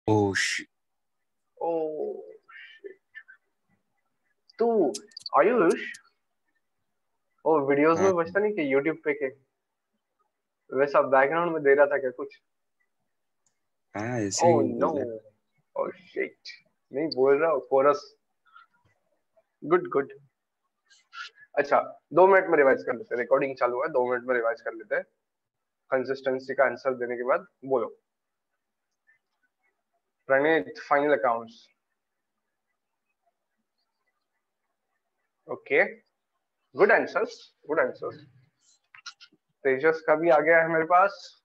Oh shit. ओ तू आयुष, वो videos हाँ में बचता नहीं कि यूट्यूब पे के वैसा बैकग्राउंड में दे रहा था क्या कुछ? हाँ, ऐसे ओ ही नो, बोला। ओ शिट, नहीं बोल रहा हूँ कोरस। Good good. अच्छा, 2 मिनट में रिवाइज कर लेते हैं, रिकॉर्डिंग चालू है, 2 मिनट में रिवाइज कर लेते हैं। कंसिस्टेंसी का आंसर देने के बाद बोलो। Praneet, final accounts. Okay, good answers, good answers. Tejas का भी आ गया है मेरे पास।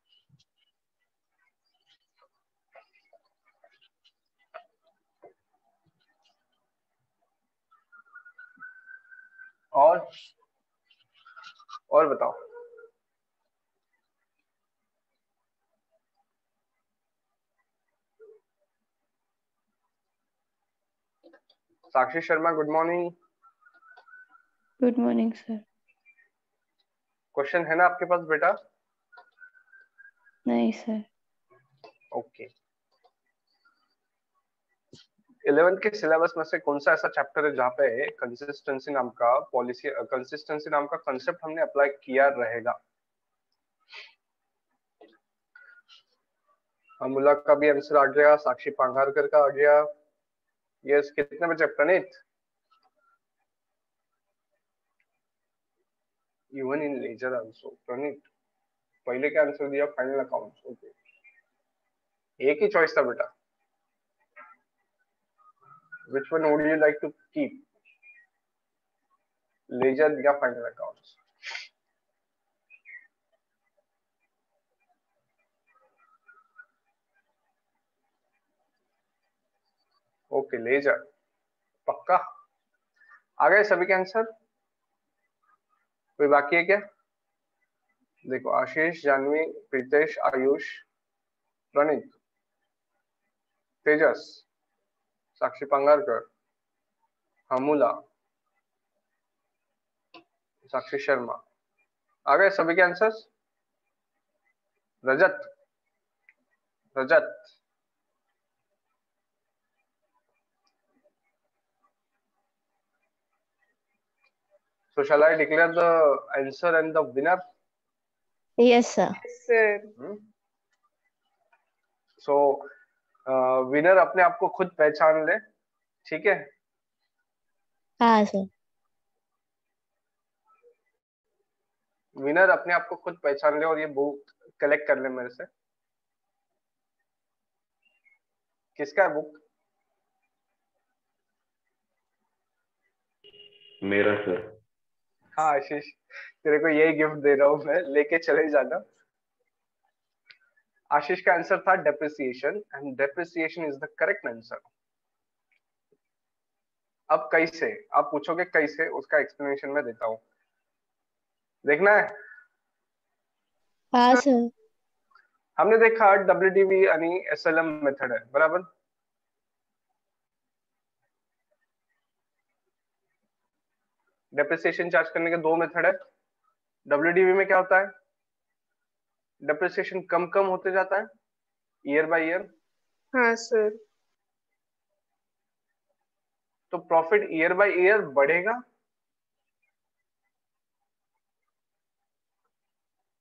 और बताओ। Sakshi Sharma, good morning. Good morning sir. Question है ना आपके पास बेटा? नहीं सर। ओके। 11th के सिलेबस में से कौन सा ऐसा चैप्टर है जहाँ पे कंसिस्टेंसी नाम का पॉलिसी, कंसिस्टेंसी नाम का कंसेप्ट हमने अप्लाई किया रहेगा? अमूला का भी आंसर आ गया, साक्षी पांघारकर का आ गया। यस, कितने बचे प्रणीत? इवन इन लेजर आल्सो प्रणीत पहले क्या आंसर दिया? Final accounts. ओके, एक ही चॉइस था बेटा। Which one would you like to keep, ledger या फाइनल अकाउंट्स? ओके, लेजर पक्का। आ गए सभी के आंसर? कोई बाकी है क्या? देखो, आशीष, जानवी, प्रीतेश, आयुष, प्रणीत, तेजस, साक्षी पंगारकर, हमूला, साक्षी शर्मा। आ गए सभी के answers? Rajat, Rajat, so shall I declare the answer and the winner? Yes sir. Sir. so winner अपने आप को खुद पहचान ले, ठीक है? हाँ सर। विनर अपने आप को खुद पहचान ले और ये बुक कलेक्ट कर ले मेरे से। किसका है बुक? मेरा सर। हाँ आशीष, तेरे को यही गिफ्ट दे रहा हूँ मैं, लेके चले जाना। आशीष का आंसर था depreciation, and depreciation is the correct answer. अब कैसे, आप पूछोगे कैसे, उसका एक्सप्लेनेशन मैं देता हूँ, देखना है? हाँ सर। हमने देखा WDV यानी SLM मेथड है, बराबर? डेप्रिसिएशन चार्ज करने के दो मेथड है। WDV में क्या होता है? डेप्रिसिएशन कम कम होते जाता है ईयर बाय ईयर, हाँ सर। तो प्रॉफिट ईयर बाय ईयर बढ़ेगा।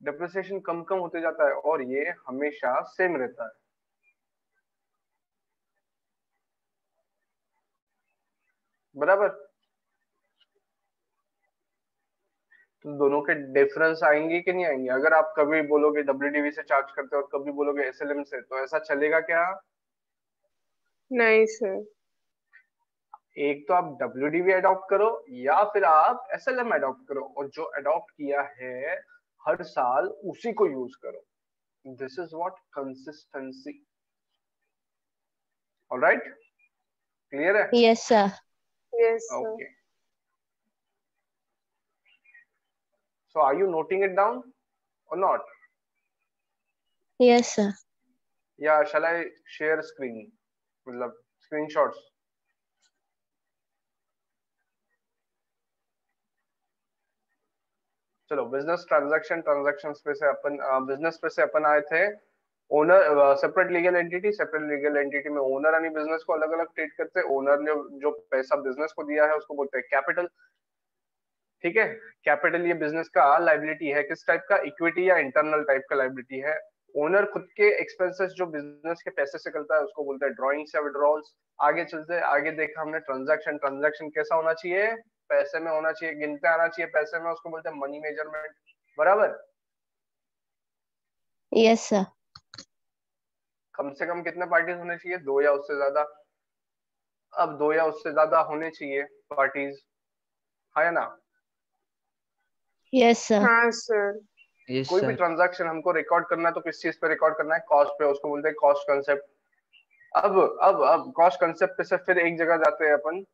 डेप्रिसिएशन कम कम होते जाता है और ये हमेशा सेम रहता है, बराबर? तो दोनों के डिफरेंस आएंगे कि नहीं आएंगे? अगर आप कभी बोलोगे WDV से चार्ज करते हो और कभी बोलोगे SLM से, तो ऐसा चलेगा क्या? नहीं सर। एक तो आप WDV अडॉप्ट करो या फिर आप SLM अडॉप्ट करो, और जो अडॉप्ट किया है हर साल उसी को यूज करो। This is what consistency. Alright, clear है? Yes sir. Yes sir. Okay, so are you noting it down or not? Yes sir. या shall I share screen, मतलब screenshots? चलो, बिजनेस ट्रांजैक्शन पे से अपन बिजनेस पे से अपन आए थे ओनर सेपरेट लीगल एंटिटी में ओनर यानी बिजनेस को अलग अलग ट्रीट करते हैं। ओनर ने जो पैसा बिजनेस को दिया है उसको बोलते हैं कैपिटल। ठीक है, कैपिटल ये बिजनेस का लाइबिलिटी है, किस टाइप का, इक्विटी या इंटरनल टाइप का लाइबिलिटी है। ओनर खुद के एक्सपेंसेस जो बिजनेस के पैसे से करता है उसको बोलते हैं ड्रॉइंग्स या विड्रॉल्स। आगे चलते हैं, आगे देखा हमने ट्रांजैक्शन कैसा होना चाहिए, पैसे में होना चाहिए, गिनते आना चाहिए पैसे में, उसको बोलते हैं मनी मेजरमेंट। बराबर। Yes sir. कम से कम कितने पार्टीज होने चाहिए, 2 या उससे ज्यादा। अब 2 या उससे ज्यादा होने चाहिए पार्टीज, है ना। Yes sir. हाँ सर। यस कोई भी सर। ट्रांजैक्शन हमको रिकॉर्ड करना है तो किस चीज पे रिकॉर्ड करना है, कॉस्ट पे, उसको बोलते हैं कॉस्ट कंसेप्ट। अब कॉस्ट कंसेप्ट पे से फिर एक जगह जाते हैं अपन,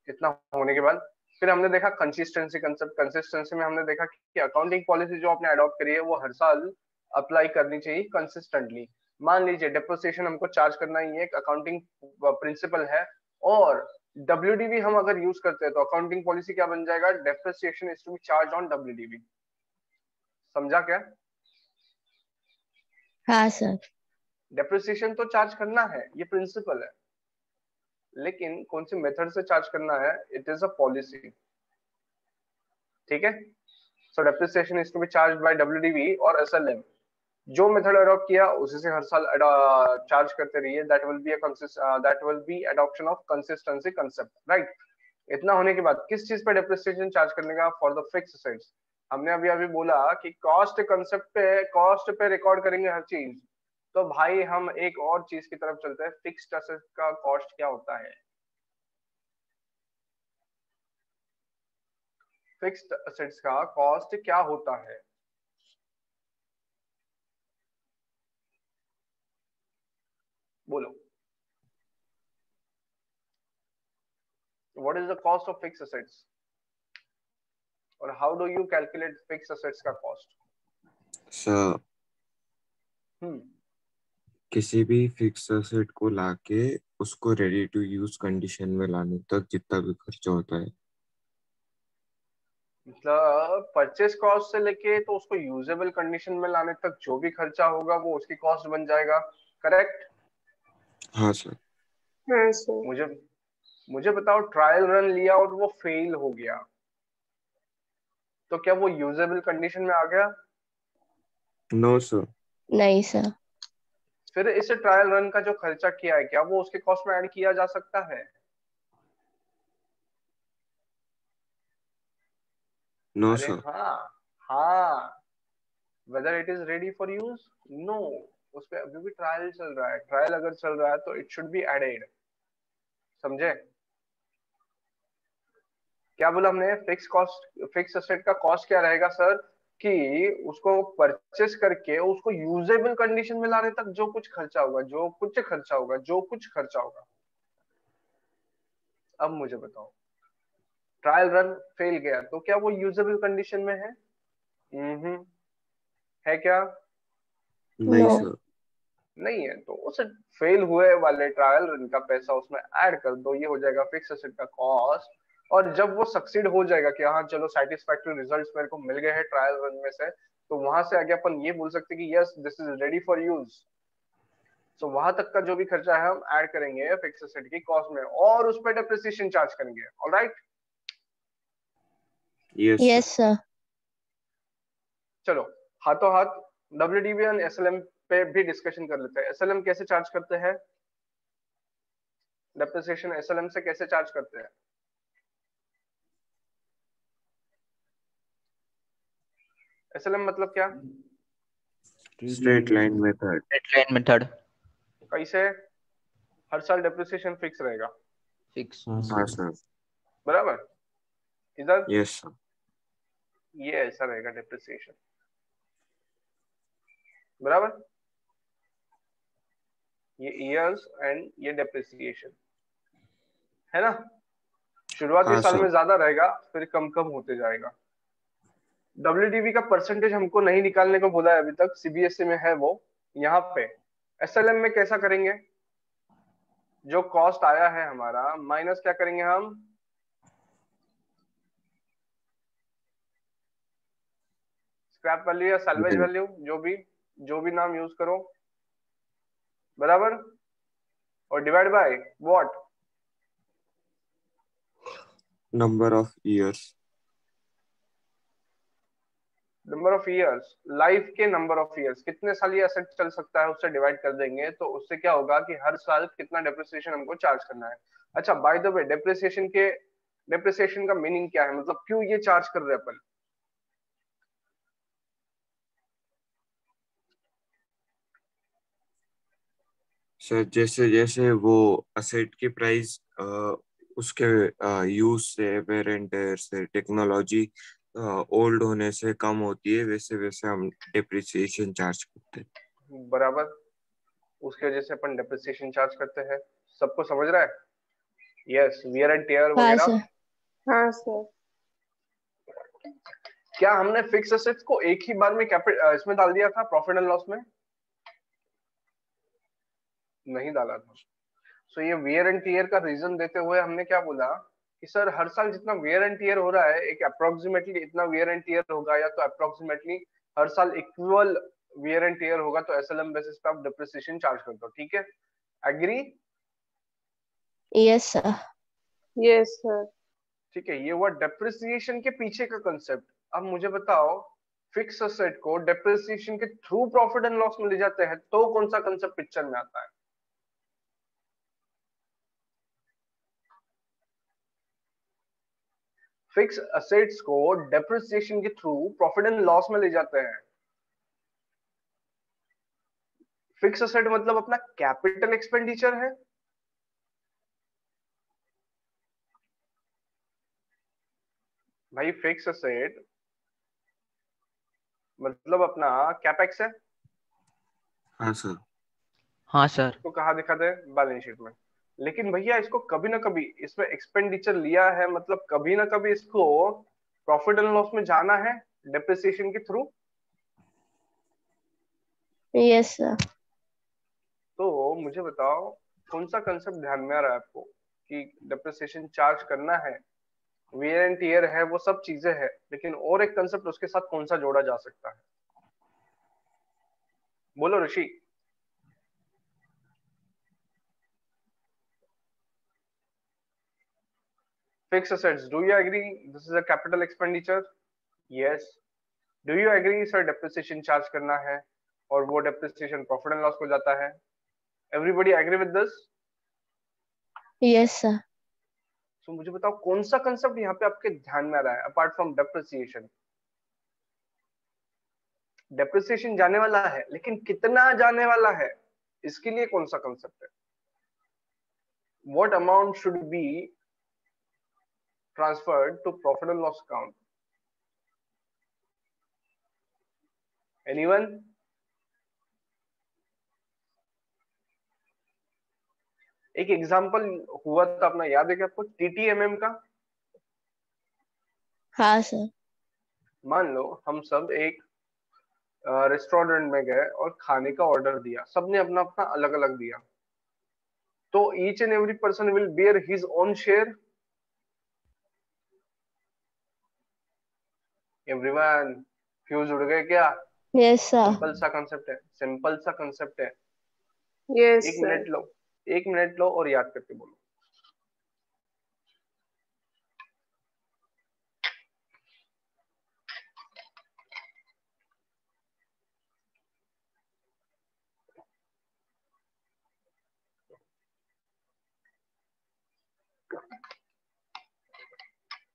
इतना होने के बाद फिर हमने देखा कंसिस्टेंसी कंसेप्ट। कंसिस्टेंसी में हमने देखा कि अकाउंटिंग पॉलिसी जो आपने अडॉप्ट करी है वो हर साल अप्लाई करनी चाहिए कंसिस्टेंटली। मान लीजिए डेप्रिसिएशन हमको चार्ज करना ही एक अकाउंटिंग प्रिंसिपल है, और डब्ल्यूडीवी हम अगर यूज करते हैं तो अकाउंटिंग पॉलिसी क्या बन जाएगा, depreciation is to be charge on WDV. समझा क्या। हाँ सर। डेप्रिसिएशन तो चार्ज करना है, ये प्रिंसिपल है, लेकिन कौन सी मेथड से चार्ज करना है, इट इज अ पॉलिसी। ठीक है, so depreciation is to be charge by WDV और एसएलएम। जो मेथड अडॉप्ट किया उसी से हर साल चार्ज करते रहिए, that will be adoption of consistency concept, right. इतना होने के बाद किस चीज पे डेप्रिसिएशन चार्ज करने का, फॉर द फिक्स्ड असेट्स। हमने अभी अभी बोला कि कॉस्ट कंसेप्ट पे, कॉस्ट पे रिकॉर्ड करेंगे हर चीज, तो भाई हम एक और चीज की तरफ चलते हैं, फिक्स्ड असेट का कॉस्ट क्या होता है। फिक्स्ड असेट्स का कॉस्ट क्या होता है, बोलो। What is the cost of fixed assets? और how do you calculate fixed assets का cost? सर किसी भी फिक्स एसेट को लाके उसको रेडी टू यूज कंडीशन में लाने तक जितना भी खर्चा होता है, मतलब परचेस कॉस्ट से लेके तो उसको यूजेबल कंडीशन में लाने तक जो भी खर्चा होगा वो उसकी कॉस्ट बन जाएगा, करेक्ट। हाँ सर। हाँ सर। मुझे बताओ, ट्रायल रन लिया और वो फेल हो गया, तो क्या वो यूजेबल कंडीशन में आ गया। No sir. नहीं सर। फिर इस ट्रायल रन का जो खर्चा किया है क्या वो उसके कॉस्ट में ऐड किया जा सकता है। नो अरे सर। हाँ, whether it is ready for use, no, उस पे अभी भी ट्रायल चल रहा है। ट्रायल अगर चल रहा है तो इट शुड बी एडेड, समझे। क्या बोला हमने, फिक्स कॉस्ट, फिक्स एसेट का कॉस्ट क्या रहेगा सर, कि उसको परचेस करके उसको यूजेबल कंडीशन में लाने तक जो कुछ खर्चा होगा, अब मुझे बताओ, ट्रायल रन फेल गया तो क्या वो यूजेबल कंडीशन में है। है क्या, नहीं नो। सर। नहीं है, तो उस फेल हुए वाले ट्रायल रन का पैसा उसमें ऐड कर दो, ये हो जाएगा फिक्स एसेट का कॉस्ट। और जब वो सक्सीड हो जाएगा कि हाँ चलो सेटिस्फैक्टरी रिजल्ट्स मेरे को मिल गए हैं ट्रायल रन में से, तो वहां से आगे अपन ये बोल सकते हैं कि yes this is ready for use. So वहां तक का जो भी खर्चा है हम ऐड करेंगे फिक्स एसेट की कॉस्ट में, और उस पर डेप्रिसिएशन चार्ज करेंगे। Alright, yes sir. चलो हाथों हाथ डब्ल्यूडीवी और एसएलएम पे भी डिस्कशन कर लेते हैं। एसएलएम कैसे चार्ज करते हैं, डेप्रिसिएशन एसएलएम से कैसे चार्ज करते हैं। एसएलएम मतलब क्या, straight line method. Straight line method. कैसे, हर साल डेप्रिसिएशन फिक्स रहेगा, फिक्स। हाँ सर। बराबर। इधर यस सर। ये ऐसा रहेगा डेप्रिसिएशन, बराबर। ये ईयर्स एंड ये डेप्रिसिएशन है ना। शुरुआती हाँ साल सर। में ज्यादा रहेगा, फिर कम कम होते जाएगा। डब्ल्यूडीवी का परसेंटेज हमको नहीं निकालने को बोला है अभी तक, सीबीएसई में है वो। यहाँ पे एसएलएम में कैसा करेंगे, जो कॉस्ट आया है हमारा माइनस क्या करेंगे हम, स्क्रैप वैल्यू या सैल्वेज वैल्यू, जो भी जो भी नाम यूज करो, बराबर, और divide by what, number of years. Number of years, life के नंबर ऑफ ईयर्स, कितने साल ये एसेट चल सकता है उससे डिवाइड कर देंगे, तो उससे क्या होगा कि हर साल कितना डेप्रिसिएशन हमको चार्ज करना है। अच्छा, बाय द वे, डेप्रिसिएशन का मीनिंग क्या है, मतलब क्यों ये चार्ज कर रहे हैं अपन? सर जैसे जैसे वो असेट की प्राइस उसके यूज से, वेयर एंड टेयर से, टेक्नोलॉजी ओल्ड होने से कम होती है, वैसे वैसे हम डिप्रिसिएशन चार्ज करते हैं। बराबर, उसके वजह से अपन डेप्रिसिएशन चार्ज करते हैं। सबको समझ रहा है? यस, वियर एंड टेयर हाँ वगैरह। सर। हाँ सर। क्या हमने फिक्स एसेट्स को एक ही बार में इसमें डाल दिया था प्रॉफिट एंड लॉस में? नहीं डाला था। सो ये वियर एंड टीयर का रीजन देते हुए हमने क्या बोला कि सर हर साल जितना वियर एंड टीयर हो रहा है, एक अप्रोक्सीमेटली इतना वियर एंड टीयर होगा, या तो अप्रोक्सीमेटली हर साल इक्वल वियर एंड टीयर होगा, तो एसएलएम बेसिस पे आप डिप्रिसिएशन चार्ज करते हो। ठीक है, agree? Yes sir. Yes sir. ठीक है, ये हुआ डेप्रिसिएशन के पीछे का कंसेप्ट। अब मुझे बताओ, फिक्स असेट को डेप्रिसिएशन के थ्रू प्रॉफिट एंड लॉस में ले जाते हैं तो कौन सा कंसेप्ट पिक्चर में आता है? फिक्स असेट्स को डेप्रिसिएशन के थ्रू प्रॉफिट एंड लॉस में ले जाते हैं। फिक्स असेट मतलब अपना कैपिटल एक्सपेंडिचर है। भाई फिक्स असेट मतलब अपना कैपेक्स है। हाँ सर। हाँ सर। इसको कहाँ दिखाते हैं? बैलेंस शीट में। लेकिन भैया इसको कभी ना कभी इसमें एक्सपेंडिचर लिया है, मतलब कभी ना कभी इसको प्रॉफिट एंड लॉस में जाना है डेप्रिसिएशन के थ्रू। Yes sir. तो मुझे बताओ, कौन सा कंसेप्ट ध्यान में आ रहा है आपको कि डेप्रिसिएशन चार्ज करना है? वियर एंड टियर है, वो सब चीजें हैं, लेकिन और एक कंसेप्ट उसके साथ कौन सा जोड़ा जा सकता है? बोलो ऋषि। Fixed assets, do you agree this is a capital expenditure? Yes. Do you agree sir depreciation charge करना है और वो depreciation profit and loss को जाता है? Everybody agree with this? Yes sir. So मुझे बताओ कौन सा कंसेप्ट यहाँ पे आपके ध्यान में आ रहा है अपार्ट फ्रॉम depreciation? Depreciation जाने वाला है, लेकिन कितना जाने वाला है इसके लिए कौन सा कंसेप्ट है? What amount should be transferred to profit and loss account? Anyone? एक एग्जांपल हुआ था अपना, याद है क्या आपको, टीटीएमएम का? हाँ सर। मान लो हम सब एक रेस्टोरेंट में गए और खाने का ऑर्डर दिया, सबने अपना अपना अलग अलग दिया, तो each and every person will beer his own share. Everyone, fuse उड़ गए क्या? Yes sir. सिंपल सा कंसेप्ट है, सिंपल सा कंसेप्ट है। यस एक सर। मिनट लो, एक मिनट लो और याद करके बोलो।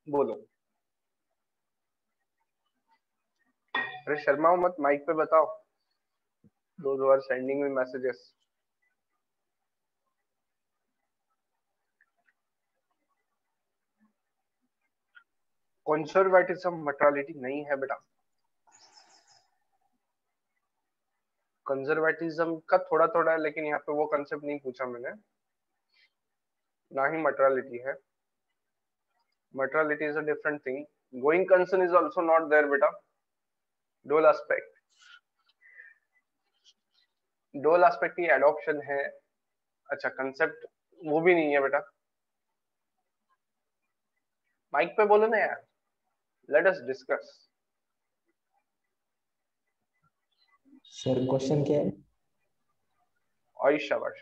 बोलो। अरे शर्माओ मत, माइक पे बताओ। Those who are sending me messages. Conservatism materiality नहीं है बेटा। कंजर्वेटिज्म का थोड़ा थोड़ा है, लेकिन यहाँ पे वो कंसेप्ट नहीं पूछा मैंने, ना ही मटेरियलिटी है। Materiality is a different thing. Going concern is also not there beta. Dual aspect. Dual aspect की adoption है। अच्छा, concept वो भी नहीं है बेटा। माइक पे बोलो ना यार। Let us discuss. Sir question क्या है? और शाबाश,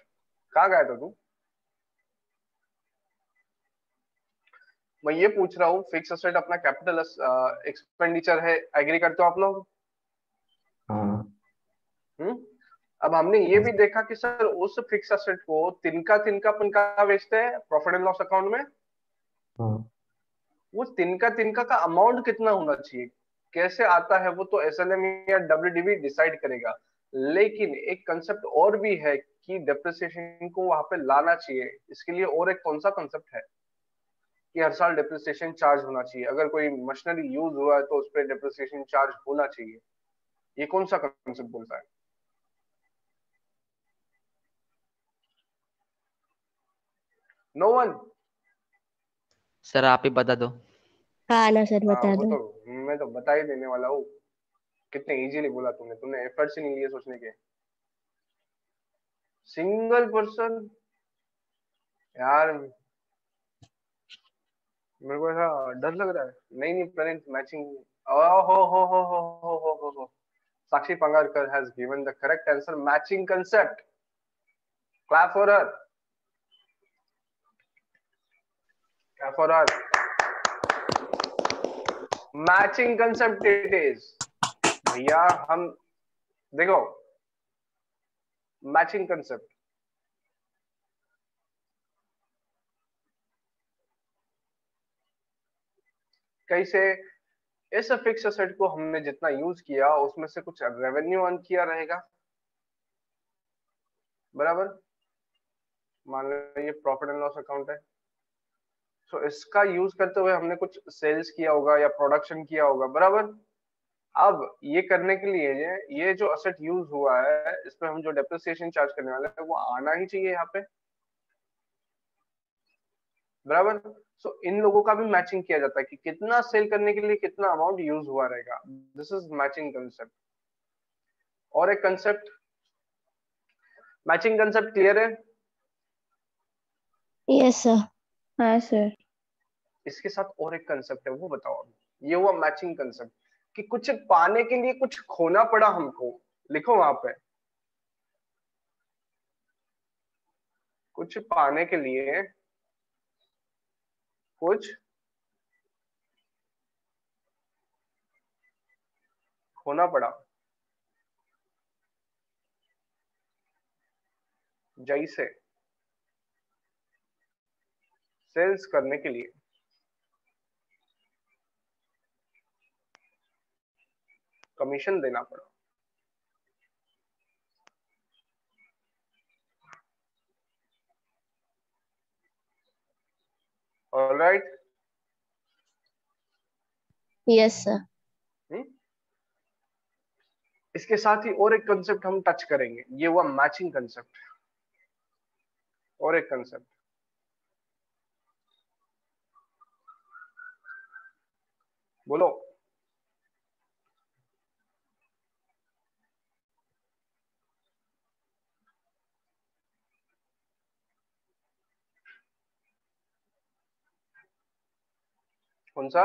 कहाँ गया था तू? मैं ये पूछ रहा हूँ, फिक्स एसेट अपना कैपिटल एक्सपेंडिचर है, एग्री करते हो आप लोग? हाँ हम्म। अब हमने ये भी देखा कि सर उस फिक्स एसेट को तिनका तिनका अपन कहाँ बेचते हैं, प्रॉफिट एंड लॉस अकाउंट में। हाँ वो तिनका तिनका का अमाउंट कितना होना चाहिए, कैसे आता है वो तो एसएलएम या डब्ल्यूडीबी डिसाइड करेगा। लेकिन एक कंसेप्ट और भी है कि डेप्रिसिएशन को वहां पे लाना चाहिए। इसके लिए और एक कौन सा कंसेप्ट है कि हर साल डेप्रिसिएशन चार्ज होना चाहिए, अगर कोई मशीनरी यूज हुआ है तो उस पर डेप्रिसिएशन चार्ज होना चाहिए। ये कौन सा कंसेप्ट बोलता है? No one. सर आप ही बता दो। हाँ ना सर, हाँ बता वो दो। तो मैं तो बता ही देने वाला हूँ। कितने इजीली बोला तुमने, तुमने एफर्ट्स ही नहीं लिए सोचने के। सिंगल पर्सन, यार मेरे को ऐसा डर लग रहा है। नहीं नहीं प्रणीत, मैचिंग। हो साक्षी Pangarkar has given the correct answer, matching concept. Clap for her. Clap for her. Matching concept it is. भैया हम देखो, मैचिंग कंसेप्ट कैसे, इस फिक्स एसेट को हमने जितना यूज किया उसमें से कुछ रेवेन्यू अर्न किया रहेगा, बराबर। मान लो ये प्रॉफिट एंड लॉस अकाउंट है, तो इसका यूज करते हुए हमने कुछ सेल्स किया होगा या प्रोडक्शन किया होगा, बराबर। अब ये करने के लिए ये जो असेट यूज हुआ है इस पे हम जो डेप्रिसिएशन चार्ज करने वाले हैं वो आना ही चाहिए यहाँ पे, बराबर। सो इन लोगों का भी मैचिंग किया जाता है कि कितना सेल करने के लिए कितना अमाउंट यूज हुआ रहेगा। This is matching concept. और एक कंसेप्ट, मैचिंग कंसेप्ट क्लियर है? Yes sir. हाँ सर। इसके साथ और एक कंसेप्ट है, वो बताओ। ये हुआ मैचिंग कंसेप्ट कि कुछ पाने के लिए कुछ खोना पड़ा हमको। लिखो वहां पे, कुछ पाने के लिए कुछ खोना पड़ा, जैसे सेल्स करने के लिए कमीशन देना पड़ा। ऑलराइट। Yes sir. इसके साथ ही और एक कंसेप्ट हम टच करेंगे, ये हुआ मैचिंग कंसेप्ट। और एक कंसेप्ट, बोलो। कौन सा?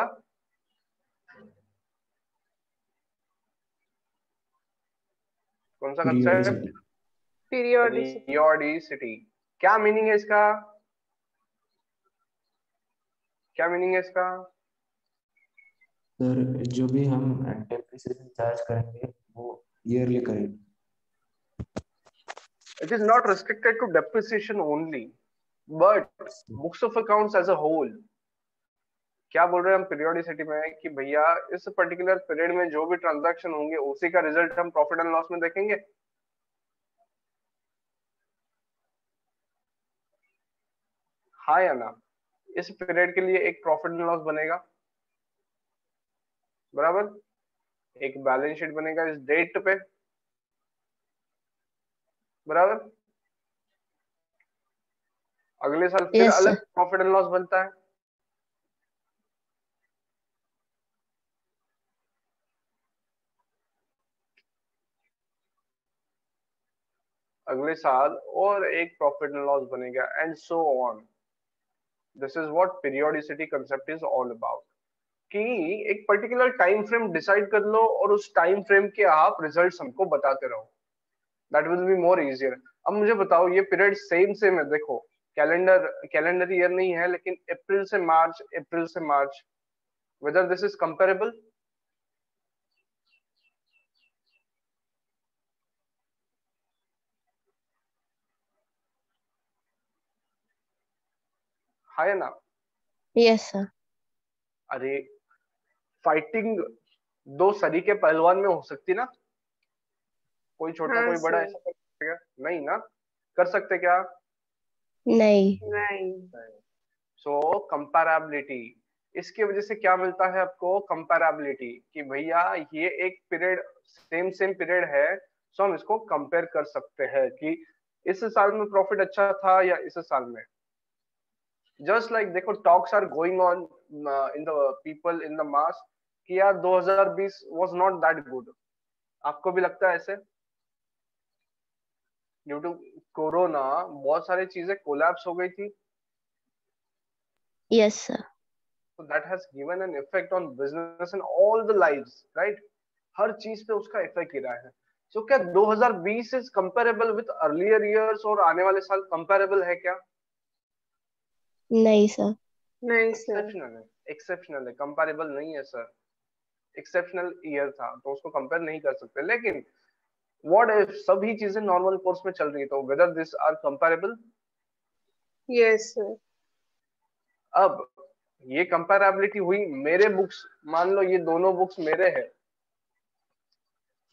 कौन सा कंसेप्ट? पीरियोडिसिटी। पीरियोडिसिटी। क्या मीनिंग है इसका? क्या मीनिंग है इसका? सर जो भी हम डेप्रिसिएशन चार्ज करेंगे वो ईयरली करेंगे। It is not restricted to depreciation only, but books of accounts as a whole। क्या बोल रहे हैं हम पीरियोडिसिटी में कि भैया इस पर्टिकुलर पीरियड में जो भी ट्रांजैक्शन होंगे उसी का रिजल्ट हम प्रॉफिट एंड लॉस में देखेंगे। हाँ या ना? इस पीरियड के लिए एक प्रॉफिट एंड लॉस बनेगा, बराबर। एक बैलेंस शीट बनेगा इस डेट पे, बराबर। अगले साल फिर यस अलग सर। प्रॉफिट एंड लॉस बनता है। अगले साल और एक प्रॉफिट एंड लॉस बनेगा, and so on. This is what periodicity concept is all about. कि एक पर्टिकुलर टाइम फ्रेम डिसाइड कर लो और उस टाइम फ्रेम के आप रिजल्ट्स हमको बताते रहो. That will be more easier. अब मुझे बताओ, ये पीरियड सेम है. देखो, कैलेंडर ईयर नहीं है, लेकिन अप्रैल से मार्च, whether this is comparable? है ना? Yes sir. अरे, फाइटिंग दो सदी के पहलवान में हो सकती ना? कोई छोटा हाँ कोई बड़ा सर. ऐसा कर सकते क्या? नहीं ना. कर सकते क्या? नहीं. नहीं. सो कंपैरेबिलिटी. इसकी वजह से क्या मिलता है आपको? कंपैरेबिलिटी, कि भैया ये एक पीरियड सेम पीरियड है, सो हम इसको कंपेयर कर सकते हैं कि इस साल में प्रॉफिट अच्छा था या इस साल में. जस्ट लाइक देखो, talks are going on in the people in the mass कि यार 2020 वाज नॉट दैट गुड. आपको भी लगता है ऐसे? ड्यू टू कोरोना बहुत सारी चीजें कोलैप्स हो गई थी. Yes sir. So that has given an effect on business and all the lives, right? हर चीज पे उसका इफेक्ट गिरा है. So क्या 2020 is comparable with earlier years और आने वाले साल comparable है क्या? नहीं सर. नहीं सर. एक्सेप्शनल है, कंपैरेबल नहीं है सर. एक्सेप्शनल ईयर था तो उसको कंपेयर नहीं कर सकते. लेकिन व्हाट इफ सभी चीजें नॉर्मल कोर्स में चल रही है, तो whether this are comparable? Yes sir. अब ये कंपैरेबिलिटी हुई. मेरे बुक्स, मान लो ये दोनों बुक्स मेरे हैं,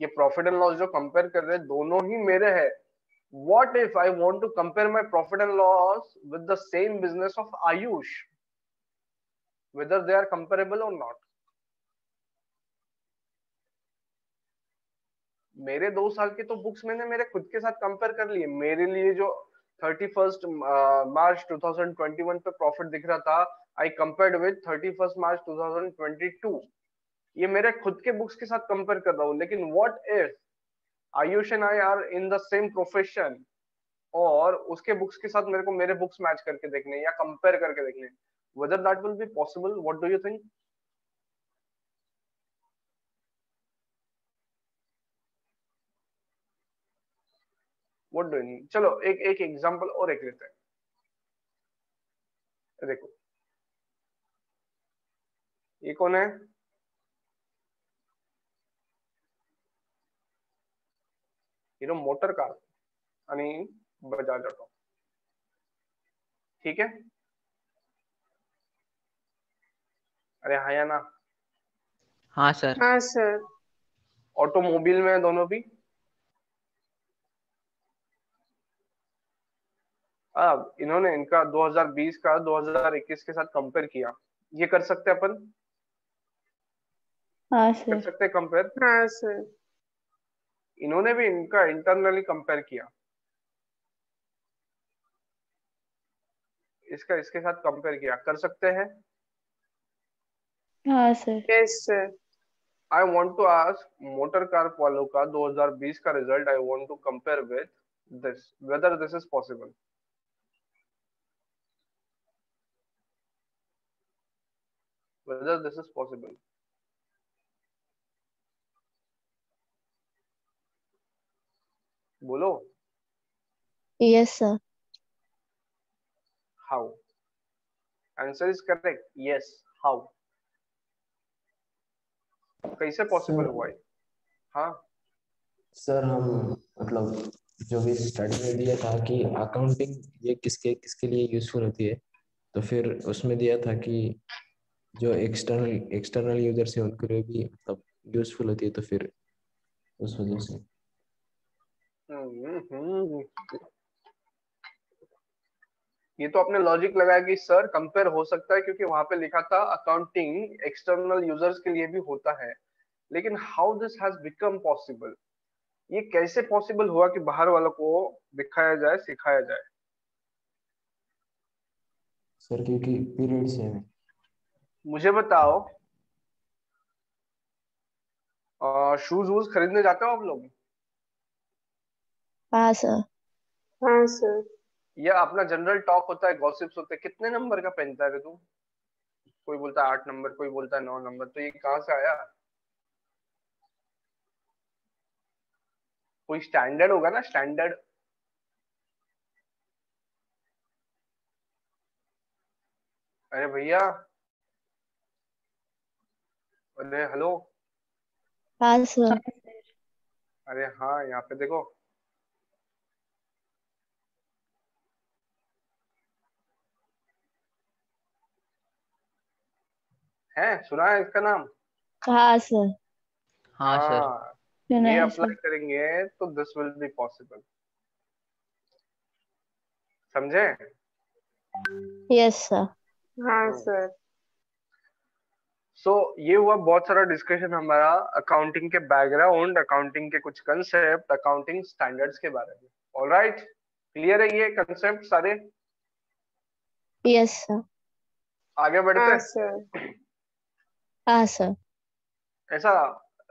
ये प्रॉफिट एंड लॉस जो कंपेयर कर रहे हैं दोनों ही मेरे हैं. What if I want to compare my profit and loss with the same business of Ayush, whether they are comparable or not? मेरे 2 साल के तो बुक्स मैंने मेरे खुद के साथ कंपेयर कर लिए. मेरे लिए जो 31 मार्च 2021 पे प्रॉफिट दिख रहा था, आई कंपेयर्ड विद 31 मार्च 2022. ये मेरे खुद के बुक्स के साथ कंपेयर कर रहा हूँ. लेकिन what if Ayush and I are in the same profession और उसके बुक्स के साथ मेरे को मेरे बुक्स मैच करके देखने या कंपेयर करके देखने, whether that will be possible? What do you think? What do you think? चलो एक एग्जांपल और एक लेते हैं. देखो, ये कौन है? हीरो मोटर कार आणि बजाज ऑटो. ठीक है? अरे हाँ या ना? हाँ सर. हाँ सर. ऑटोमोबाइल में दोनों भी. अब इन्होंने इनका 2020 का 2021 के साथ कंपेयर किया. ये कर सकते हैं अपन? हाँ कर सर. सकते हैं कंपेयर. हाँ सर. इन्होंने भी इनका इंटरनली कंपेयर किया. इसका इसके साथ कंपेयर किया. कर सकते हैं? हाँ सर. Yes sir. I want to ask motor car वालों का 2020 का result I want to compare with this, whether this is possible. Whether this is possible. बोलो. Yes sir. How? Answer is correct. Yes. How? कैसे possible sir हुआ है? हाँ. Sir हम मतलब जो भी स्टडी में दिया था कि अकाउंटिंग ये किसके किसके लिए यूजफुल होती है, तो फिर उसमें दिया था कि जो एक्सटर्नल एक्सटर्नल यूजर्स हैं उनके लिए भी मतलब यूजफुल होती है, तो फिर उस वजह से. हम्म. ये तो आपने लॉजिक लगाया कि सर कंपेयर हो सकता है क्योंकि वहां पे लिखा था अकाउंटिंग एक्सटर्नल यूजर्स के लिए भी होता है. लेकिन how this has become possible? ये कैसे पॉसिबल हुआ कि बाहर वालों को दिखाया जाए, सिखाया जाए? सर क्योंकि पीरियड सेम है. मुझे बताओ, शूज वूज खरीदने जाते हो आप लोग? हाँ सर. हाँ सर. या अपना जनरल टॉक होता है, गॉसिप्स होते हैं, कितने नंबर का पहनता है रे तू? कोई बोलता है 8 नंबर, कोई बोलता है 9 नंबर, तो ये कहाँ से आया? कोई स्टैंडर्ड होगा ना, स्टैंडर्ड। अरे भैया, अरे हेलो। हाँ सर। अरे हाँ, यहाँ पे देखो। है, सुना है इसका नाम? हाँ सर। हाँ सर। हाँ, सुना ये है अप्लाई सर। करेंगे तो दिस विल बी पॉसिबल। समझे? Yes sir. हाँ सर। सो ये हुआ बहुत सारा डिस्कशन हमारा अकाउंटिंग के बैकग्राउंड, अकाउंटिंग के कुछ कंसेप्ट, अकाउंटिंग स्टैंडर्ड्स के बारे में। ऑलराइट, क्लियर है ये कंसेप्ट सारे? Yes sir. आगे बढ़ते हाँ हैं। सर। हाँ सर। ऐसा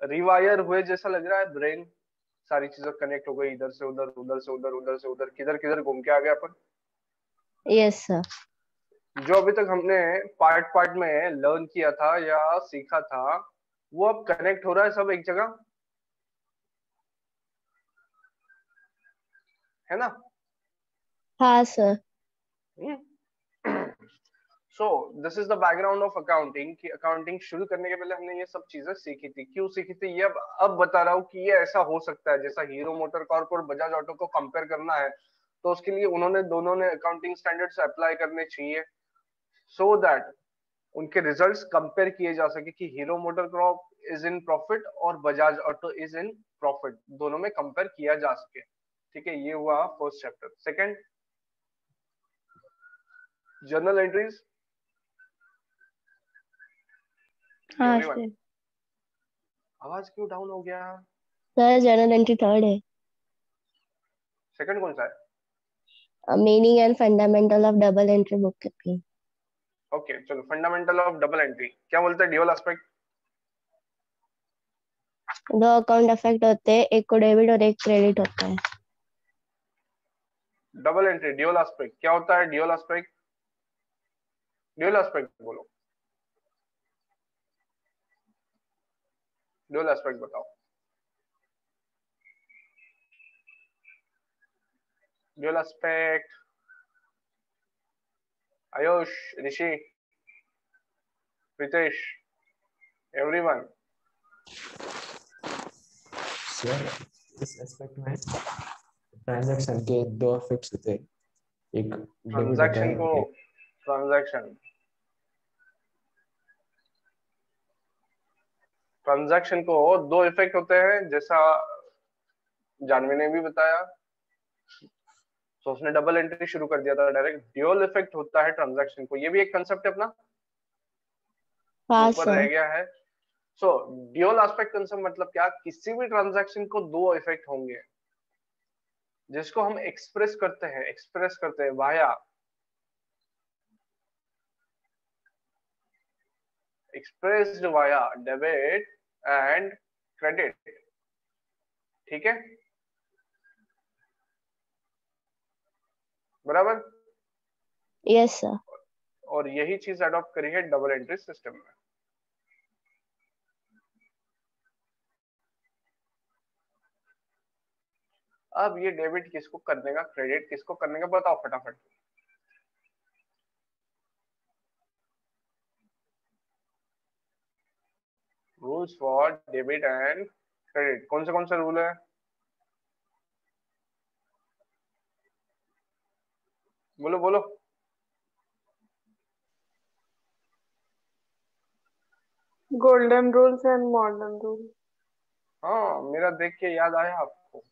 रिवायर हुए जैसा लग रहा है ब्रेन, सारी चीजें कनेक्ट हो गई, इधर से उधर, उधर से उधर, उधर से उधर, किधर किधर घूम के आ गए अपन। Yes sir. जो अभी तक हमने पार्ट पार्ट में लर्न किया था या सीखा था, वो अब कनेक्ट हो रहा है सब एक जगह, है ना? हाँ sir. So this is the background of accounting कि अकाउंटिंग शुरू करने के पहले हमने ये सब चीजें सीखी थी। क्यों सीखी थी ये अब बता रहा हूँ कि ये ऐसा हो सकता है, जैसा हीरो मोटर कॉर्प और बजाज ऑटो को कंपेयर करना है तो उसके लिए उन्होंने दोनों ने अकाउंटिंग स्टैंडर्ड्स अप्लाई करने चाहिए, सो दैट उनके रिजल्ट्स कंपेयर किए जा सके कि Hero Motor Corp is in profit और Bajaj Auto is in profit, दोनों में कंपेयर किया जा सके। ठीक है, ये हुआ first chapter. Second, journal entries. हाँ एवरीवन, सर। आवाज क्यों डाउन हो गया? सर जर्नल एंट्री थर्ड है। सेकंड कौन सा है? Meaning and fundamental of double entry book keeping. Okay चलो, फंडामेंटल ऑफ डबल एंट्री क्या बोलते हैं? Dual aspect. दो अकाउंट अफेक्ट होते हैं, एक को डेबिट और एक क्रेडिट होता है। डबल एंट्री ड्यूअल एस्पेक्ट क्या होता है? ड्यूअल एस्पेक्ट, ड्यूअल एस्पेक्ट बोलो, ड्यूअल एस्पेक्ट बताओ। ड्यूअल एस्पेक्ट, आयुष, ऋषि, प्रीतेश, एवरीवन। सर इस एस्पेक्ट में ट्रांजैक्शन के दो इफेक्ट्स होते हैं, एक डेबिट होता ट्रांजैक्शन को, है एक। ट्रांजैक्शन, ट्रांजैक्शन को दो इफेक्ट होते हैं, जैसा जानवी ने भी बताया। तो उसने डबल एंट्री शुरू कर दिया था डायरेक्ट। ड्यूअल इफेक्ट होता है ट्रांजैक्शन को, ये भी एक कंसेप्ट है अपना, हाँ ऊपर रह सर। गया है। सो ड्यूअल एस्पेक्ट कंसेप्ट मतलब क्या? किसी भी ट्रांजैक्शन को दो इफेक्ट होंगे, जिसको हम एक्सप्रेस करते हैं via, expressed via debit and credit. ठीक है, बराबर? Yes sir. और यही चीज अडॉप्ट करी है डबल एंट्री सिस्टम में। अब ये डेबिट किसको करने का, क्रेडिट किसको करने का, बताओ फटाफट। Rules for debit and credit कौन से रूल है? बोलो बोलो। Golden rules and modern rule. हाँ, मेरा देख के याद आया आपको,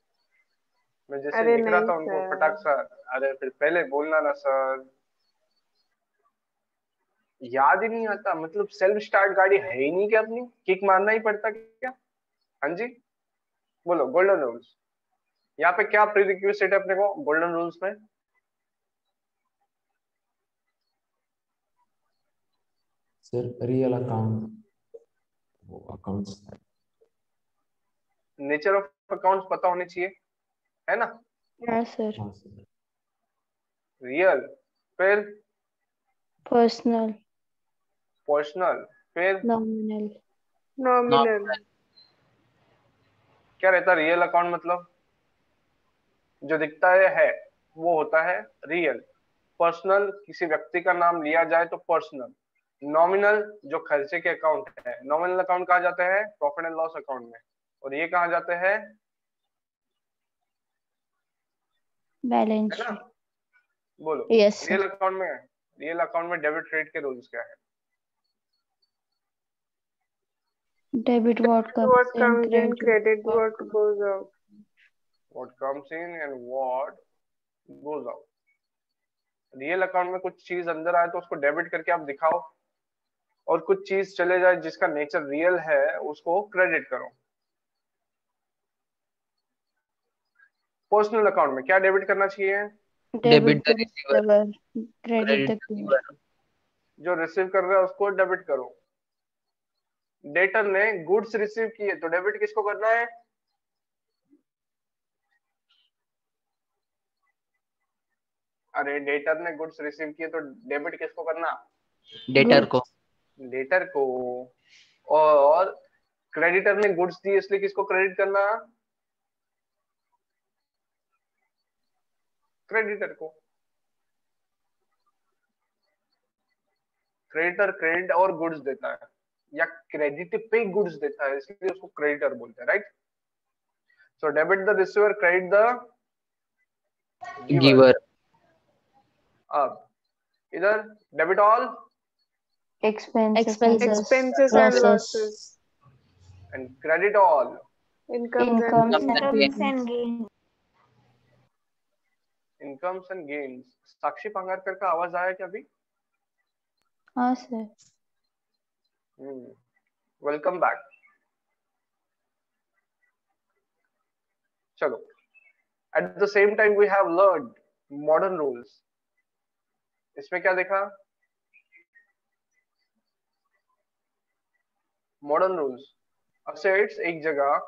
मैं जैसे अरे लिख रहा नहीं था उनको सर। फटाक सा। अरे फिर पहले बोलना ना सर, याद ही नहीं आता मतलब? सेल्फ स्टार्ट गाड़ी है ही नहीं क्या अपनी? किक मारना ही पड़ता क्या? हाँ जी, बोलो गोल्डन रूल्स। यहाँ पे क्या प्री रिक्विजिट है अपने को गोल्डन रूल्स में? सर रियल अकाउंट, वो अकाउंट्स। नेचर ऑफ अकाउंट्स पता होने चाहिए, है ना? हाँ सर। हाँ सर। रियल, फिर पर्सनल। पर्सनल, फिर नॉमिनल, नॉमिनल, क्या रहता है रियल अकाउंट? मतलब जो दिखता है वो होता है रियल। पर्सनल, किसी व्यक्ति का नाम लिया जाए तो पर्सनल। नॉमिनल जो खर्चे के अकाउंट है, नॉमिनल अकाउंट कहा जाता है प्रॉफिट एंड लॉस अकाउंट में, और ये कहा जाते हैं, बैलेंस है ना? शीट। बोलो। Yes sir. रियल अकाउंट में डेबिट क्रेडिट के रूल्स क्या है? Debit what what comes in, comes in, credit credit what goes out. What comes in and what goes out. Real account में कुछ चीज अंदर आए तो उसको डेबिट करके आप दिखाओ, और कुछ चीज चले जाए जिसका नेचर रियल है उसको क्रेडिट करो। पर्सनल अकाउंट में क्या डेबिट करना चाहिए? Debit debit the the receiver, receiver, credit credit the the giver. Giver. जो रिसीव कर रहा है उसको डेबिट करो। डेटर ने गुड्स रिसीव किए तो डेबिट किसको करना है? अरे डेटर ने गुड्स रिसीव किए तो डेबिट किसको करना? डेटर को। डेटर को। और क्रेडिटर ने गुड्स दिए इसलिए किसको क्रेडिट करना? क्रेडिटर को। क्रेडिटर क्रेडिट और गुड्स देता है, या क्रेडिट पे गुड्स देता है, इसलिए उसको क्रेडिटर बोलते हैं, right? So debit the receiver, credit the giver. Giver. अब इधर debit all expenses, Expenses and losses, losses, and credit all incomes and incomes gains. and Incomes gains. and gains. Incomes and gains. Sakshi Pangarkar का आवाज आया क्या अभी? हाँ सर। Welcome back. चलो, at the same time we have learn modern rules. इसमें क्या देखा? मॉडर्न रूल्स, असेट्स एक जगह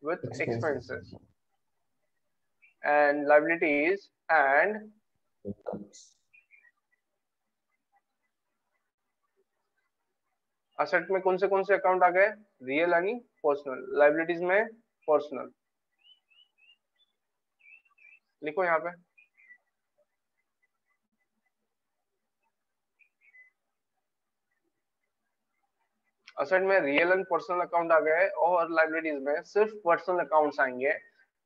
with expenses and liabilities and incomes. Asset में कौन से अकाउंट आ गए? रियल यानी पर्सनल। लाइबिलिटीज में पर्सनल। लिखो यहाँ पे। असेट में रियल एंड पर्सनल अकाउंट आ गए, और लाइबिलिटीज में सिर्फ पर्सनल अकाउंट्स आएंगे।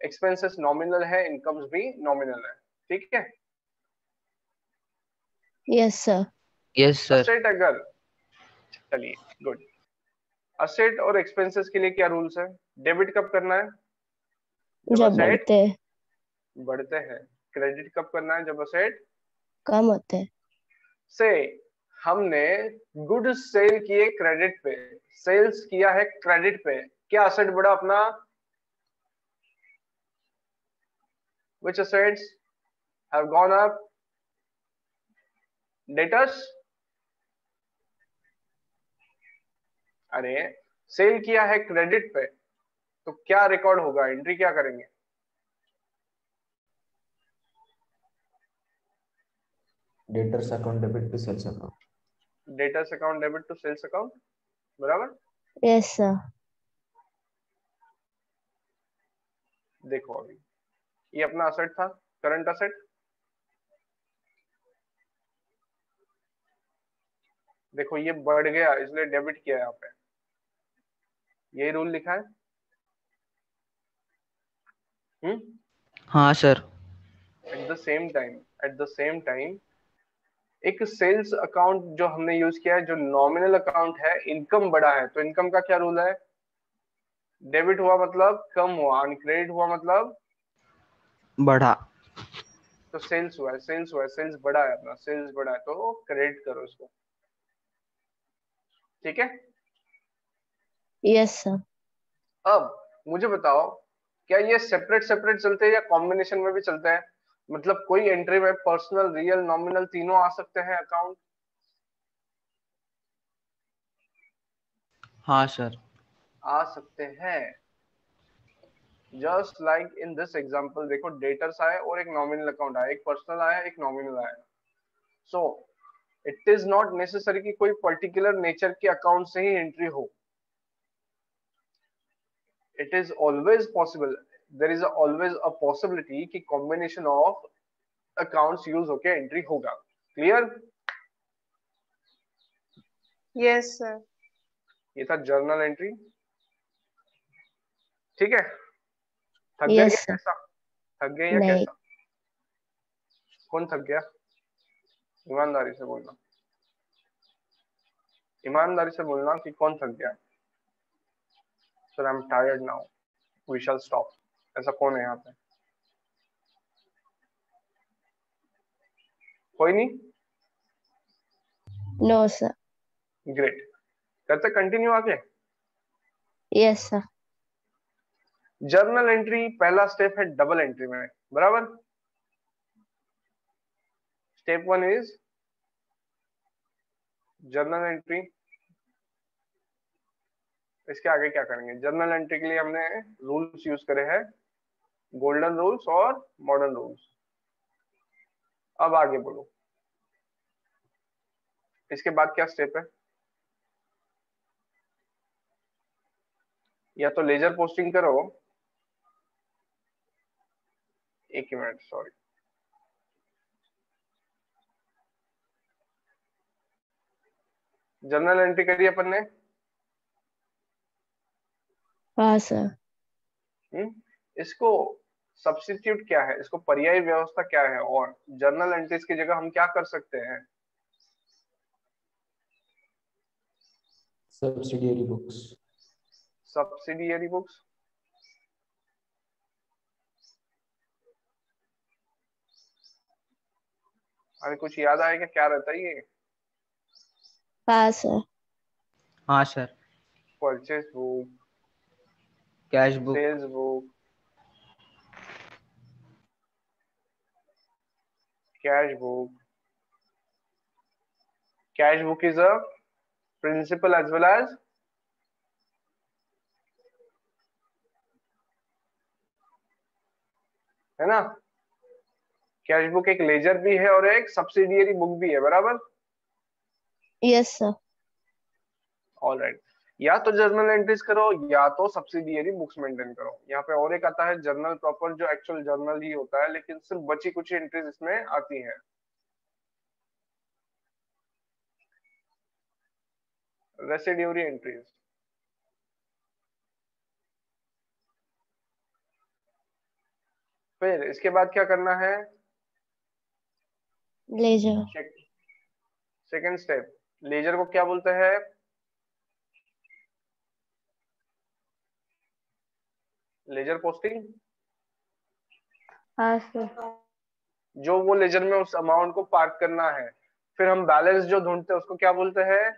एक्सपेंसेस नॉमिनल है, इनकम्स भी नॉमिनल है, ठीक है? Yes sir. Yes sir. Asset अगर, चलिए गुड। असेट और एक्सपेंसेस के लिए क्या रूल्स है? डेबिट कब करना है? जब असेट बढ़ते हैं, बढ़ते हैं। क्रेडिट कब करना है? जब असेट कम होते हैं। से हमने गुड्स सेल किए क्रेडिट पे, सेल्स किया है क्रेडिट पे, क्या असेट बढ़ा अपना? Which assets have gone up? Debtors? अरे सेल किया है क्रेडिट पे तो क्या रिकॉर्ड होगा? एंट्री क्या करेंगे? Debtors account debit to sales account. Debtors account debit to sales account, बराबर? Yes sir. देखो अभी ये अपना असेट था, करंट असेट। देखो ये बढ़ गया इसलिए डेबिट किया यहाँ पे, यही रूल लिखा है। हाँ sir. Eight the same time एक सेल्स अकाउंट जो हमने यूज किया है, जो नॉमिनल अकाउंट है, इनकम बढ़ा है, तो इनकम का क्या रूल है? डेबिट हुआ मतलब कम हुआ, अनक्रेडिट हुआ मतलब बढ़ा। तो सेल्स हुआ है, सेल्स बढ़ा है, अपना सेल्स बढ़ा है तो क्रेडिट करो इसको, ठीक है? Yes sir. अब मुझे बताओ, क्या ये सेपरेट सेपरेट चलते हैं या कॉम्बिनेशन में भी चलते हैं? मतलब कोई एंट्री में पर्सनल, रियल, नॉमिनल तीनों आ सकते हैं अकाउंट? हाँ सर। आ सकते हैं। Just like in this example, देखो डेटर्स आए और एक नॉमिनल अकाउंट आया, एक पर्सनल आया, एक नॉमिनल आया। So it is not necessary कि कोई पर्टिकुलर नेचर के अकाउंट से ही एंट्री हो. It is always possible, there is always a possibility कि कॉम्बिनेशन ऑफ अकाउंट्स यूज होके एंट्री होगा. क्लियर? Yes sir. ये था जर्नल एंट्री. ठीक है, थक गया यस क्या? सर. कैसा थक गया या नहीं. कैसा? कौन थक गया? ईमानदारी से बोलना, ईमानदारी से बोलना कि कौन थक गया. Sir I am tired now, we shall stop. ऐसा कौन है यहाँ पे? कोई नहीं? No sir. ग्रेट. करते कंटिन्यू आगे. Yes sir. जर्नल एंट्री पहला स्टेप है डबल एंट्री में, बराबर. Step 1 is journal entry. इसके आगे क्या करेंगे? जर्नल एंट्री के लिए हमने रूल्स यूज करे हैं, गोल्डन रूल्स और मॉडर्न रूल्स. अब आगे बोलो, इसके बाद क्या स्टेप है? या तो लेजर पोस्टिंग करो. एक ही मिनट, सॉरी. जर्नल एंट्री करी अपन ने. हाँ सर. इसको सब्स्टिट्यूट क्या है, इसको पर्यायी व्यवस्था क्या है, और जर्नल एंट्रीज की जगह हम क्या कर सकते हैं? Subsidiary books. Subsidiary books. अरे कुछ याद आएगा क्या रहता है ये? हाँ सर. हाँ सर. Purchase book, cash book. Sales book, cash book. Cash book is a principal as well as है ना. कैश बुक एक लेजर भी है और एक सब्सिडियरी बुक भी है, बराबर. Yes sir. ऑलराइट. या तो जर्नल एंट्रीज करो या तो सब्सिडियरी बुक्स मेंटेन करो. यहाँ पे और एक आता है जर्नल प्रॉपर, जो एक्चुअल जर्नल ही होता है, लेकिन सिर्फ बची कुछ एंट्रीज इसमें आती हैं. Residuary entries. फिर इसके बाद क्या करना है? लेजर. Second step. लेजर को क्या बोलते हैं? Ledger posting. हाँ सर. जो वो लेजर में उस अमाउंट को पार्क करना है. फिर हम बैलेंस जो ढूंढते हैं उसको क्या बोलते हैं?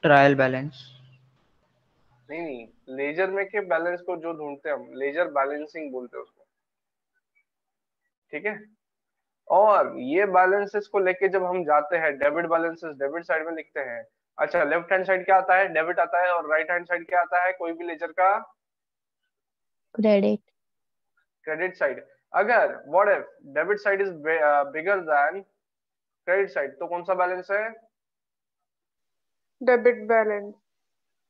Trial balance. नहीं, लेजर में के बैलेंस को जो ढूंढते हैं हम लेजर बैलेंसिंग बोलते हैं उसको. ठीक है. और ये बैलेंसेस को लेके जब हम जाते हैं, डेबिट बैलेंसेस डेबिट साइड में लिखते हैं. अच्छा, लेफ्ट हैंड साइड क्या आता है? डेबिट आता है. और राइट हैंड साइड क्या आता है कोई भी लेजर का? क्रेडिट. Credit side. अगर what if debit side is bigger than credit side, तो कौन सा बैलेंस है? Debit balance.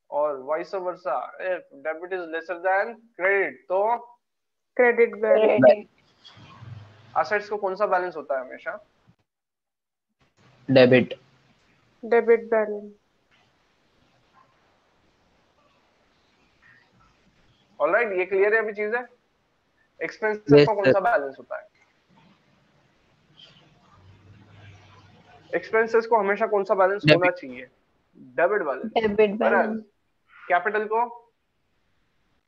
और vice versa, if debit is lesser than credit तो क्रेडिट बैलेंस. असेट्स को कौन सा बैलेंस होता है हमेशा? डेबिट. Debit balance. ऑलराइट, ये क्लियर है अभी चीजें? एक्सपेंसेस Yes, का कौन sir. सा बैलेंस होता है? एक्सपेंसेस को हमेशा कौन सा बैलेंस Debit. होना चाहिए? Debit balance. Debit balance. Capital को?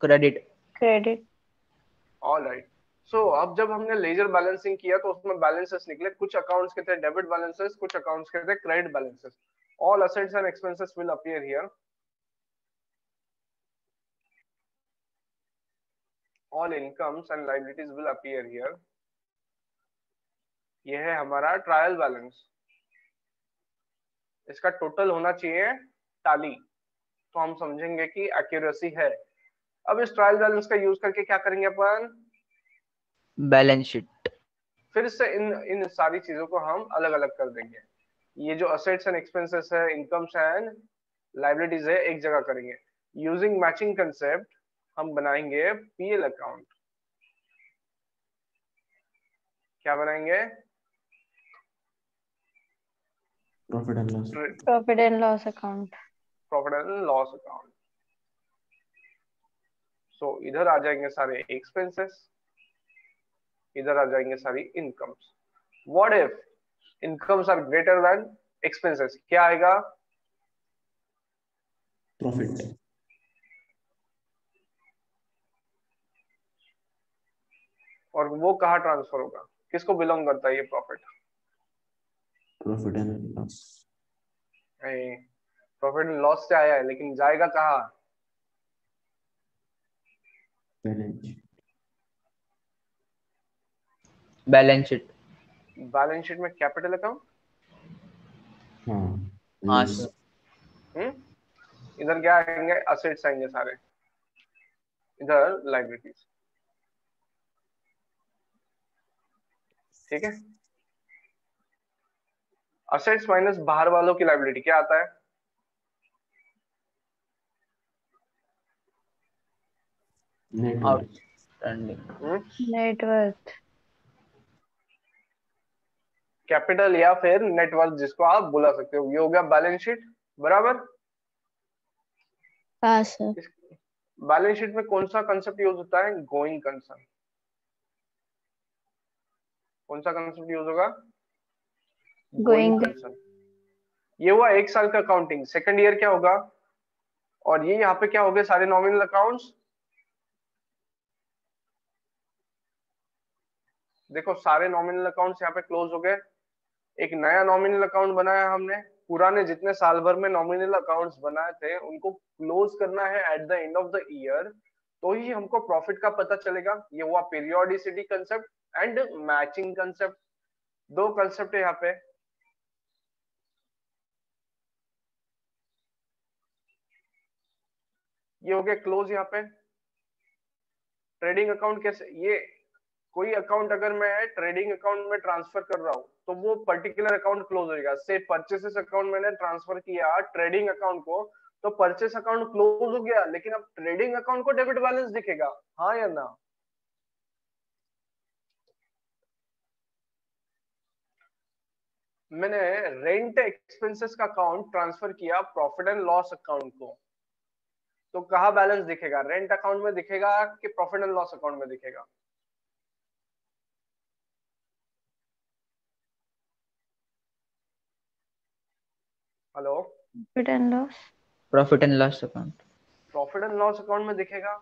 क्रेडिट. क्रेडिट. ऑलराइट. सो अब जब हमने लेजर बैलेंसिंग किया तो उसमें बैलेंसेस निकले. कुछ अकाउंट्स के थे डेबिट बैलेंसेस, कुछ अकाउंट्स के थे credit balances. All assets and expenses will appear here. All incomes and liabilities will appear here. ये है हमारा ट्रायल बैलेंस. इसका टोटल होना चाहिए टाली, तो हम समझेंगे कि एक्यूरेसी है. अब इस ट्रायल बैलेंस का यूज करके क्या करेंगे अपन? Balance sheet. फिर से इन इन सारी चीजों को हम अलग अलग कर देंगे। ये जो असेट्स एंड एक्सपेंसेस है, इनकम्स एंड लाइबिलिटीज है, एक जगह करेंगे। यूजिंग मैचिंग कंसेप्ट हम बनाएंगे पीएल अकाउंट। क्या बनाएंगे? Profit and loss profit and loss account. Profit and loss account. So इधर आ जाएंगे सारे एक्सपेंसेस, इधर आ जाएंगे सारी incomes. What if incomes are greater than expenses? क्या आएगा? प्रॉफिट। और वो कहाँ ट्रांसफर होगा? किसको बिलोंग करता है ये profit? Profit and loss. Profit and loss से आया है, लेकिन जाएगा कहाँ? Balance sheet. बैलेंस शीट में कैपिटल अकाउंट। हाँ yes. सर। इधर क्या आएंगे? असेट्स आएंगे सारे, इधर लाइबिलिटीज। ठीक है, असेट्स माइनस बाहर वालों की लाइबिलिटी क्या आता है? नेटवर्क। आउटस्टैंडिंग। नेटवर्थ। कैपिटल या फिर नेटवर्क, जिसको आप बुला सकते हो। ये हो गया बैलेंस शीट, बराबर। हाँ सर। बैलेंस शीट में कौन सा कंसेप्ट यूज होता है? Going concern. कौन सा कंसेप्ट यूज होगा? Going going. कंसर्न। ये हुआ एक साल का अकाउंटिंग। सेकंड ईयर क्या होगा? और ये यहाँ पे क्या हो गए? सारे नॉमिनल अकाउंट्स। देखो सारे नॉमिनल अकाउंट्स यहाँ पे क्लोज हो गए। एक नया नॉमिनल अकाउंट बनाया हमने। पुराने जितने साल भर में नॉमिनल अकाउंट्स बनाए थे उनको क्लोज करना है at the end of the year, तो ही हमको प्रॉफिट का पता चलेगा। ये हुआ periodicity concept and matching concept. दो कंसेप्ट है यहाँ पे। ये हो गया क्लोज। यहाँ पे ट्रेडिंग अकाउंट कैसे? ये कोई अकाउंट अगर मैं ट्रेडिंग अकाउंट में ट्रांसफर कर रहा हूँ तो वो पर्टिकुलर अकाउंट क्लोज होगा। से परचेसेस अकाउंट मैंने ट्रांसफर किया ट्रेडिंग अकाउंट को, तो परचेस अकाउंट क्लोज हो गया, लेकिन अब ट्रेडिंग अकाउंट को डेबिट बैलेंस दिखेगा, हाँ या ना? मैंने रेंट एक्सपेंसेस का अकाउंट ट्रांसफर किया प्रॉफिट एंड लॉस अकाउंट को, तो कहाँ बैलेंस दिखेगा? रेंट अकाउंट में दिखेगा कि प्रॉफिट एंड लॉस अकाउंट में दिखेगा? Hello, profit and loss. Profit and loss account. Profit and loss account में दिखेगा।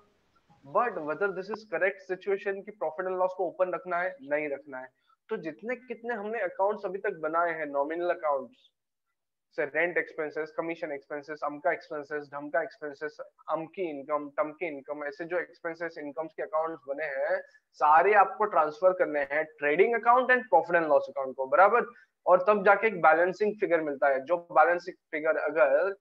But whether this is correct situation कि प्रॉफिट एंड लॉस को ओपन रखना है, नहीं रखना है, तो जितने कितने हमने अकाउंट्स अभी तक बनाए हैं नॉमिनल अकाउंट्स, से रेंट एक्सपेंसेस, कमीशन एक्सपेंसेस, अमका एक्सपेंसेस, ढमका एक्सपेंसेस, अमकी इनकम, टमकी इनकम, ऐसे जो एक्सपेंसेस इनकम्स के अकाउंट्स बने हैं सारे आपको ट्रांसफर करने हैं trading account and profit and loss account को, बराबर। और तब जाके एक बैलेंसिंग फिगर मिलता है, जो बैलेंसिंग फिगर अगर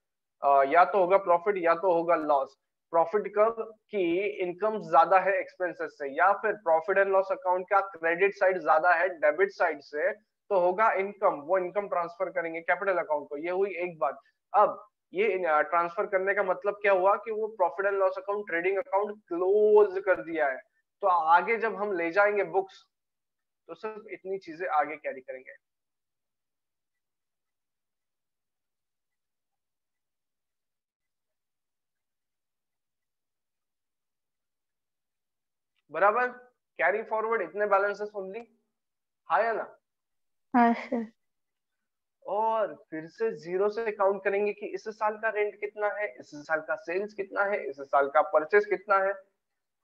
या तो होगा प्रॉफिट या तो होगा लॉस। प्रॉफिट कब की इनकम ज्यादा है एक्सपेंसेस से, या फिर प्रॉफिट एंड लॉस अकाउंट का क्रेडिट साइड ज्यादा है डेबिट साइड से, तो होगा इनकम। वो इनकम ट्रांसफर करेंगे कैपिटल अकाउंट को। ये हुई एक बात। अब ये ट्रांसफर करने का मतलब क्या हुआ कि वो profit and loss account trading account close कर दिया है। तो आगे जब हम ले जाएंगे बुक्स तो सिर्फ इतनी चीजें आगे कैरी करेंगे। बराबर, कैरी फॉरवर्ड इतने बैलेंसेस ओनली, हाँ या ना? हाँ सर। और फिर से जीरो से काउंट करेंगे कि इस साल का रेंट कितना है, इस साल का सेल्स कितना है, इस साल का परचेस कितना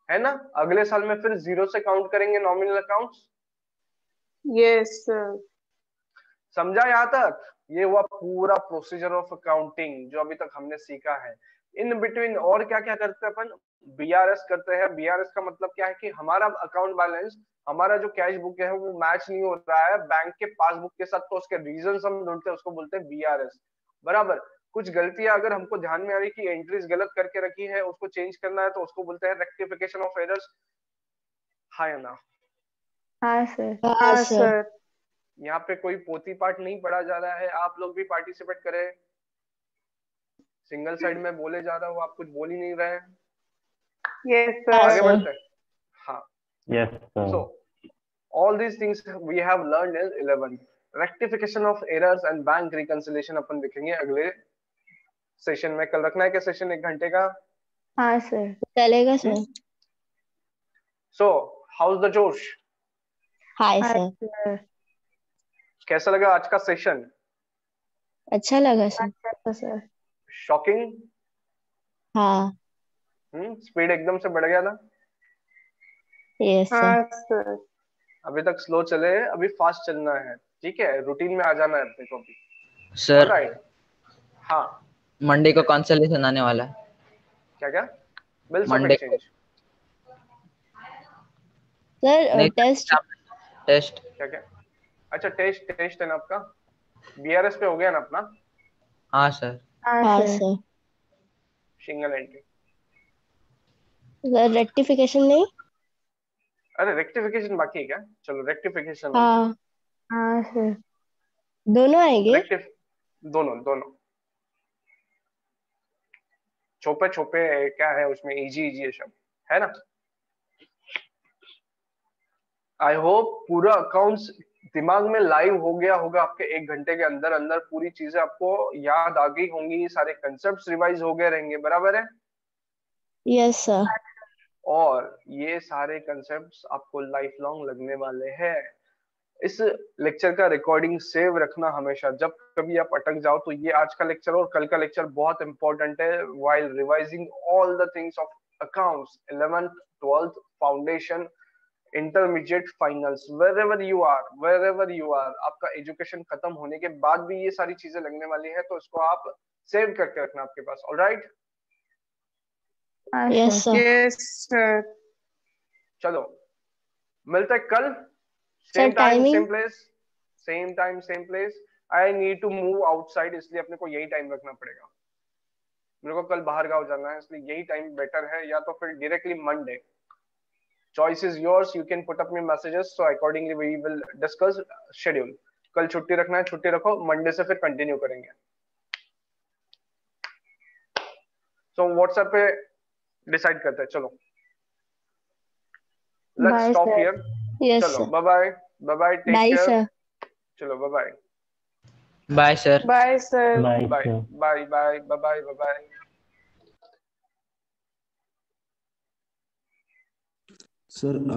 है ना? अगले साल में फिर जीरो से काउंट करेंगे नॉमिनल अकाउंट्स। Yes sir. समझा यहाँ तक? ये हुआ पूरा प्रोसीजर ऑफ अकाउंटिंग जो अभी तक हमने सीखा है। इन बिटवीन और क्या क्या करते हैं अपन? बीआरएस करते हैं। बीआरएस का मतलब क्या है कि हमारा अकाउंट बैलेंस, हमारा जो कैश बुक है वो मैच नहीं हो रहा है बैंक के पासबुक के साथ, तो उसके रीजन हम ढूंढते हैं, उसको बोलते हैं बीआरएस, बराबर। कुछ गलतियां अगर हमको ध्यान में आ रही कि एंट्रीज गलत करके रखी है, उसको चेंज करना है, तो उसको बोलते हैं रेक्टिफिकेशन ऑफ एरर्स, हाँ या ना? हाँ सर। हाँ हाँ सर। सर। यहाँ पे कोई पोथी पाठ नहीं पढ़ा जा रहा है, आप लोग भी पार्टिसिपेट करें। सिंगल साइड में बोले जा रहा हूँ, आप कुछ बोल ही नहीं रहे हैं। यस हाँ आगे सर। सर। बढ़ते हैं। हाँ, Yes, sir. so all these things we have learned in 11. Rectification of errors and bank reconciliation अपन देखेंगे अगले सेशन में। कल रखना है क्या सेशन 1 घंटे का? हाँ सर। चलेगा सर। So how's the जोश? हाय हाँ सर। सर। कैसा लगा आज का सेशन? अच्छा लगा सर। अच्छा सर। शॉकिंग? हाँ। स्पीड एकदम से बढ़ गया था। Yes sir. हाँ सर। अभी तक स्लो चले, अभी फास्ट चलना है, ठीक है? रूटीन में आ जाना है अपने को भी। Sir alright. हाँ, मंडे को कौन सा लेसन आने वाला है? क्या क्या? बिल्स ऑफ मंडे को एक्सचेंज। सर नहीं टेस्ट। टेस्ट। क्या क्या? अच्छा, टेस्ट है ना आपका? बीआरएस पे हो गया ना अपना? हाँ सर। हाँ हाँ sir. Sir. Single entry. Sir rectification नहीं। अरे रेक्टिफिकेशन बाकी है क्या? चलो रेक्टिफिकेशन। हाँ। हाँ सर। दोनों आएंगे। रेक्टिफ दोनों दोनों छोपे छोपे क्या है उसमें, इजी इजी है शब्द, है ना? आई होप पूरा अकाउंट्स दिमाग में लाइव हो गया होगा आपके 1 घंटे के अंदर अंदर। पूरी चीजें आपको याद आ गई होंगी, सारे कंसेप्ट रिवाइज हो गए रहेंगे, बराबर है? Yes sir. और ये सारे कंसेप्ट्स आपको लाइफ लॉन्ग लगने वाले हैं। इस लेक्चर का रिकॉर्डिंग सेव रखना हमेशा। जब कभी आप अटक जाओ तो ये आज का लेक्चर और कल का लेक्चर बहुत इंपॉर्टेंट है while revising all the things of accounts 11th 12th foundation intermediate finals. Wherever you are आपका एजुकेशन खत्म होने के बाद भी ये सारी चीजें लगने वाली है, तो इसको आप सेव करके रखना आपके पास। ऑलराइट, हाँ yes sir. Sir. Yes sir. चलो मिलते हैं कल। Sir same time same timing. Place, same time same place. I need to move outside, इसलिए अपने को यही टाइम रखना पड़ेगा। मेरे को कल बाहर गाँव जाना है, इसलिए यही टाइम बेटर है, या तो फिर directly Monday. Choice is yours, you can put up me messages, so accordingly we will discuss schedule. कल छुट्टी रखना है छुट्टी रखो, मंडे से फिर कंटिन्यू करेंगे। सो व्हाट्सएप पे डिसाइड करते हैं। चलो let's bye stop sir. Here. Yes चलो sir. Bye bye, bye bye, take bye care. Sir. चलो bye bye, bye sir. Bye sir. Bye, bye sir. Bye bye bye bye bye. Sir